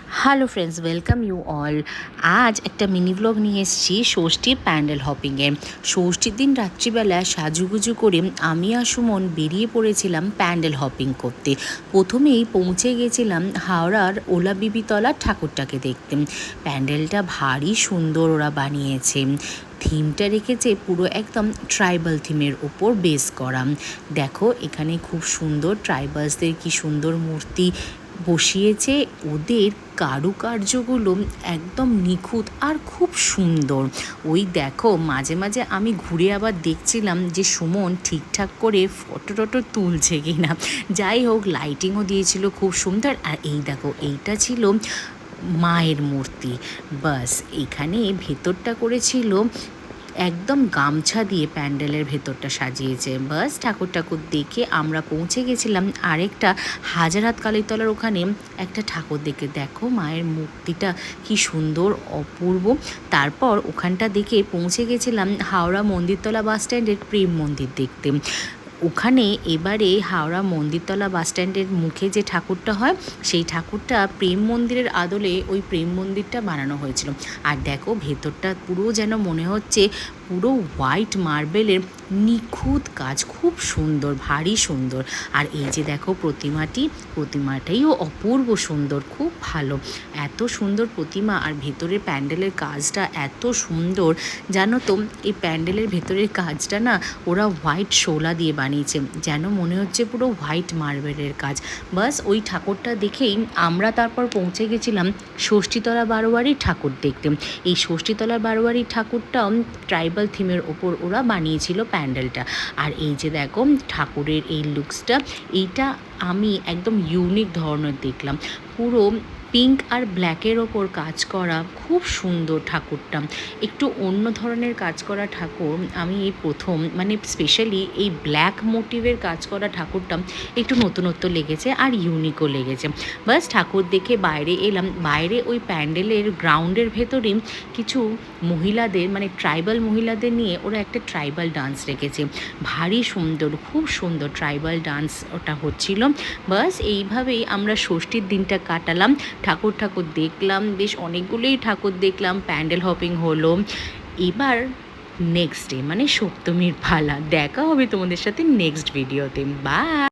Hello friends, welcome you all. আজ একটা mini blog নিয়ে এসেছি ষষ্ঠীর প্যান্ডেল হপিংয়ে। ষষ্ঠীর দিন রাত্রিবেলা সাজুগুজু করে আমি আর সুমন বেরিয়ে পড়েছিলাম প্যান্ডেল হপিং করতে। প্রথমেই পৌঁছে গেছিলাম হাওড়ার ওলা বিবিতলা ঠাকুরটাকে দেখতে। প্যান্ডেলটা ভারী সুন্দর ওরা বানিয়েছে। থিমটা রেখেছে পুরো একদম ট্রাইবাল থিমের ওপর বেস করা। দেখো এখানে খুব সুন্দর ট্রাইবালসদের কি সুন্দর মূর্তি বসিয়েছে। ওদের কারুকার্যগুলো একদম নিখুঁত আর খুব সুন্দর। ওই দেখো মাঝে মাঝে আমি ঘুরে আবার দেখছিলাম যে সুমন ঠিকঠাক করে ফটো টটো তুলছে কিনা। যাই হোক, লাইটিংও দিয়েছিল খুব সুন্দর। আর এই দেখো, এইটা ছিল মায়ের মূর্তি। বাস এখানে ভেতরটা করেছিল একদম গামছা দিয়ে, প্যান্ডেলের ভেতরটা সাজিয়েছে। বাস ঠাকুর দেখে আমরা পৌঁছে গেছিলাম আরেকটা হাজারহাত কালীতলার ওখানে একটা ঠাকুর দেখে। দেখো মায়ের মূর্তিটা কি সুন্দর, অপূর্ব। তারপর ওখানটা দেখে পৌঁছে গেছিলাম হাওড়া মন্দিরতলা বাস স্ট্যান্ডের প্রেম মন্দির দেখতে। ওখানে এবারে হাওড়া মন্দিরতলা বাস স্ট্যান্ডের মুখে যে ঠাকুরটা হয়, সেই ঠাকুরটা প্রেম মন্দিরের আদলে ওই প্রেম মন্দিরটা বানানো হয়েছিল। আর দেখো ভেতরটা পুরো যেন মনে হচ্ছে পুরো হোয়াইট মার্বেলের নিখুঁত কাজ, খুব সুন্দর, ভারী সুন্দর। আর এই যে দেখো প্রতিমাটাইও অপূর্ব সুন্দর, খুব ভালো। এত সুন্দর প্রতিমা, আর ভেতরের প্যান্ডেলের কাজটা এত সুন্দর। জানো তো, এই প্যান্ডেলের ভেতরের কাজটা না ওরা হোয়াইট শোলা দিয়ে বানিয়েছে, যেন মনে হচ্ছে পুরো হোয়াইট মার্বেলের কাজ। বাস ওই ঠাকুরটা দেখেই আমরা তারপর পৌঁছে গেছিলাম ষষ্ঠীতলা বারোয়ারির ঠাকুর দেখতে। এই ষষ্ঠীতলা বারোয়ারির ঠাকুরটাও ট্রাইবাল থিমের ওপর ওরা বানিয়েছিল প্যান্ডেলটা। আর এই যে দেখো ঠাকুরের এই লুকসটা, এইটা আমি একদম ইউনিক ধরনের দেখলাম। পুরো পিঙ্ক আর ব্ল্যাকের ওপর কাজ করা, খুব সুন্দর ঠাকুরটা। একটু অন্য ধরনের কাজ করা ঠাকুর আমি এই প্রথম, মানে স্পেশালি এই ব্ল্যাক মোটিভের কাজ করা ঠাকুরটা একটু নতুনত্ব লেগেছে আর ইউনিকও লেগেছে। বাস ঠাকুর দেখে বাইরে এলাম। বাইরে ওই প্যান্ডেলের গ্রাউন্ডের ভেতরে কিছু মহিলাদের, মানে ট্রাইবাল মহিলাদের নিয়ে ওরা একটা ট্রাইবাল ডান্স রেখেছে। ভারী সুন্দর, খুব সুন্দর ট্রাইবাল ডান্স ওটা হচ্ছিল। বাস এইভাবেই আমরা ষষ্ঠীর দিনটা কাটালাম। ঠাকুর দেখলাম, বেশ অনেকগুলোই ঠাকুর দেখলাম, প্যান্ডেল হপিং হলো। এবার নেক্সট ডে মানে সপ্তমীর পালা। দেখা হবে তোমাদের সাথে নেক্সট ভিডিওতে। বাই।